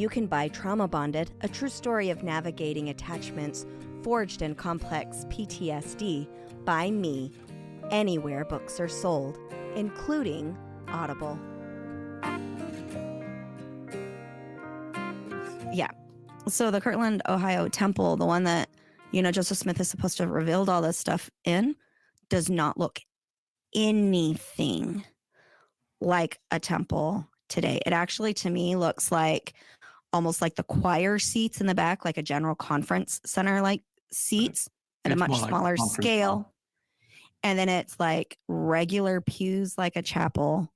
you can buy Trauma Bonded, a true story of navigating attachments forged in complex PTSD by me, anywhere books are sold, including Audible. Yeah. So the Kirtland, Ohio temple, the one that, Joseph Smith is supposed to have revealed all this stuff in, does not look anything like a temple today. It actually, to me, looks like almost like the choir seats in the back, like a general conference center like seats at a much smaller scale. And then it's like regular pews like a chapel.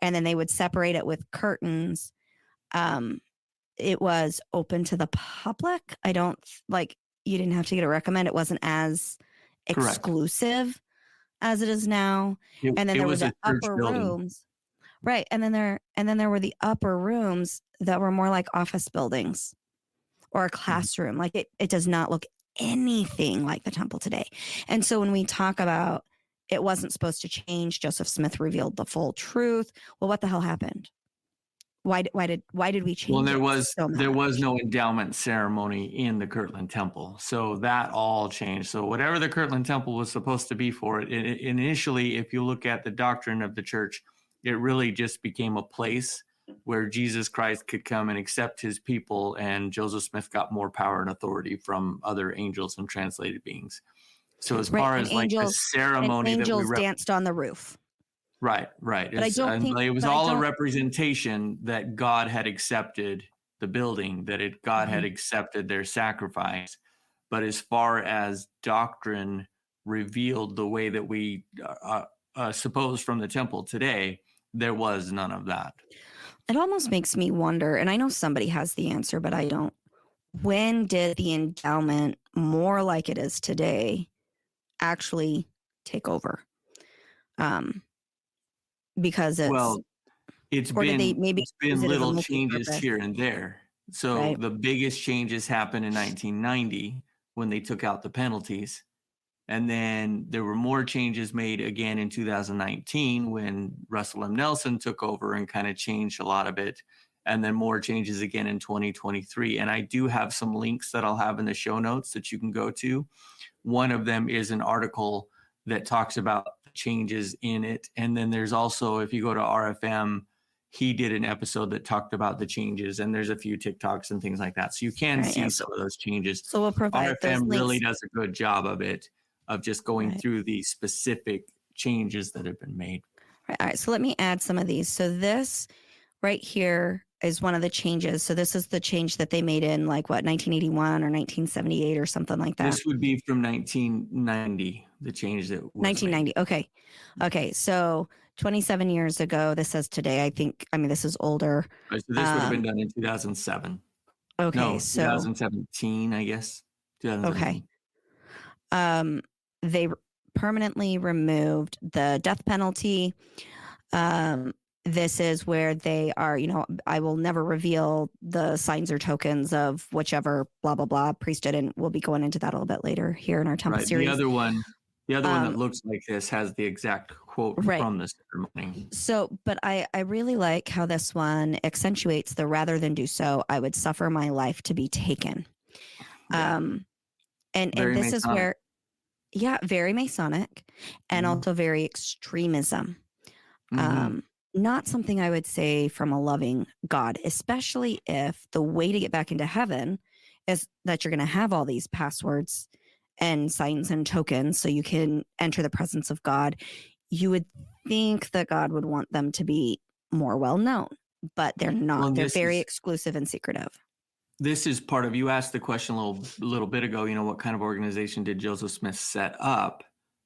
And then they would separate it with curtains. It was open to the public. You didn't have to get a recommend. It wasn't as exclusive as it is now. And then there were the upper rooms. Right. And then there were the upper rooms that were more like office buildings or a classroom. Like it does not look anything like the temple today. And so when we talk about it wasn't supposed to change, Joseph Smith revealed the full truth. Well, what the hell happened? Why did we change? Well, there was no endowment ceremony in the Kirtland Temple, so that all changed. So whatever the Kirtland Temple was supposed to be for it, initially, if you look at the doctrine of the church, it really just became a place where Jesus Christ could come and accept his people, and Joseph Smith got more power and authority from other angels and translated beings. So as far as like the ceremony, angels danced on the roof. Right. But it was all a representation that God had accepted the building, God had accepted their sacrifice. But as far as doctrine revealed the way that we suppose from the temple today, there was none of that. It almost makes me wonder, and I know somebody has the answer, but I don't. When did the endowment, more like it is today, actually take over? Because it's been little changes here and there. So the biggest changes happened in 1990 when they took out the penalties. And then there were more changes made again in 2019 when Russell M. Nelson took over and kind of changed a lot of it. And then more changes again in 2023. And I do have some links that I'll have in the show notes that you can go to. One of them is an article that talks about the changes in it. And then there's also, if you go to RFM, he did an episode that talked about the changes, and there's a few TikToks and things like that. So you can see some of those changes. So we'll provide RFM really does a good job of it, of just going through the specific changes that have been made. All right. So let me add some of these. So this right here is one of the changes. So this is the change that they made in 1981 or 1978 or something like that. This would be from 1990, the change that was 1990. Made. Okay. So 27 years ago, this says today, this is older. Right, so this would have been done in 2007. Okay. No, so 2017, I guess. 2017. Okay. They permanently removed the death penalty. This is where they are, I will never reveal the signs or tokens of whichever blah, blah, blah priesthood. And we'll be going into that a little bit later here in our temple series. The other one that looks like this has the exact quote from the ceremony. So, but I really like how this one accentuates the rather than do so, I would suffer my life to be taken. Yeah. And this is where, very Masonic and also very extremism. Not something I would say from a loving God, especially if the way to get back into heaven is that you're going to have all these passwords and signs and tokens so you can enter the presence of God. You would think that God would want them to be more well known, but they're not. Well, they're very exclusive and secretive. This is part of, you asked the question a little bit ago, what kind of organization did Joseph Smith set up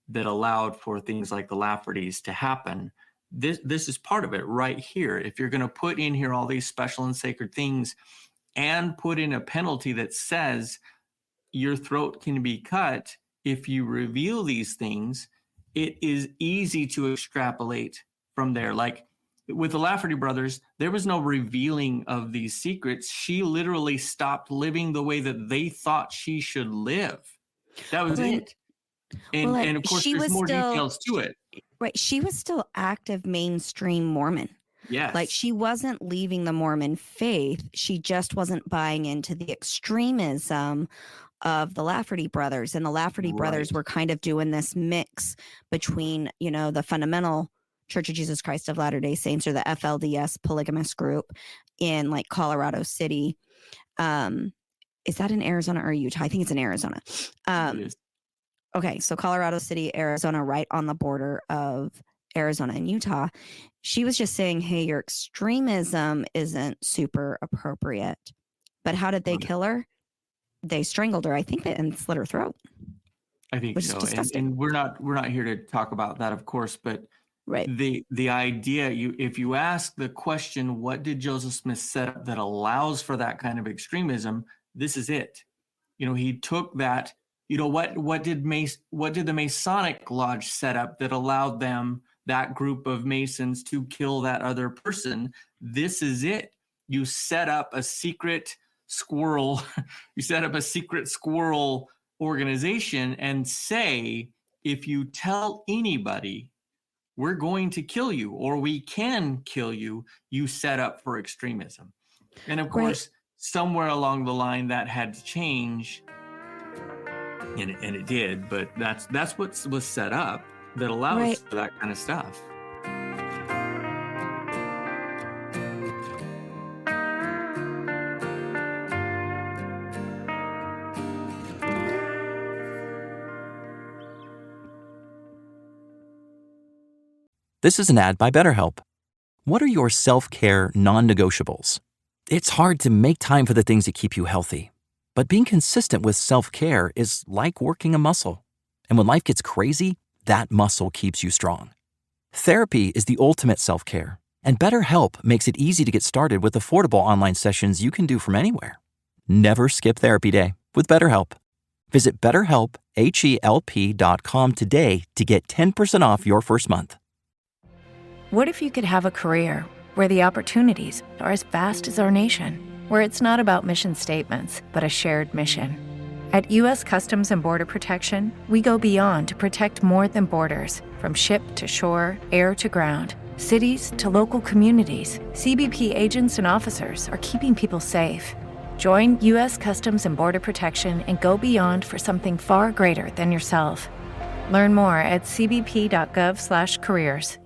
that allowed for things like the Laffertys to happen? This is part of it right here. If you're going to put in here all these special and sacred things and put in a penalty that says your throat can be cut if you reveal these things, it is easy to extrapolate from there. Like with the Lafferty brothers, there was no revealing of these secrets. She literally stopped living the way that they thought she should live. That was it. And of course, there's more details to it. Right. She was still active mainstream Mormon. Yes. Like, she wasn't leaving the Mormon faith. She just wasn't buying into the extremism of the Lafferty brothers. And the Lafferty brothers were kind of doing this mix between, the fundamental Church of Jesus Christ of Latter-day Saints, or the FLDS polygamous group in like Colorado City. Is that in Arizona or Utah? I think it's in Arizona. It is. Okay, so Colorado City, Arizona, right on the border of Arizona and Utah. She was just saying, hey, your extremism isn't super appropriate. But how did they kill her? They strangled her, I think, and slit her throat. I think so. And we're not here to talk about that, of course, but the idea, if you ask the question, what did Joseph Smith set up that allows for that kind of extremism? This is it. He took that. What did the Masonic Lodge set up that allowed them, that group of Masons, to kill that other person? This is it. You set up a secret squirrel. You set up a secret squirrel organization and say, if you tell anybody, we're going to kill you, or we can kill you, you set up for extremism. And of course, somewhere along the line that had to change. And it did, but that's what was set up that allows for that kind of stuff. This is an ad by BetterHelp. What are your self-care non-negotiables? It's hard to make time for the things that keep you healthy. But being consistent with self-care is like working a muscle. And when life gets crazy, that muscle keeps you strong. Therapy is the ultimate self-care, and BetterHelp makes it easy to get started with affordable online sessions you can do from anywhere. Never skip therapy day with BetterHelp. Visit BetterHelp.com today to get 10% off your first month. What if you could have a career where the opportunities are as vast as our nation? Where it's not about mission statements, but a shared mission. At U.S. Customs and Border Protection, we go beyond to protect more than borders. From ship to shore, air to ground, cities to local communities, CBP agents and officers are keeping people safe. Join U.S. Customs and Border Protection and go beyond for something far greater than yourself. Learn more at cbp.gov/careers.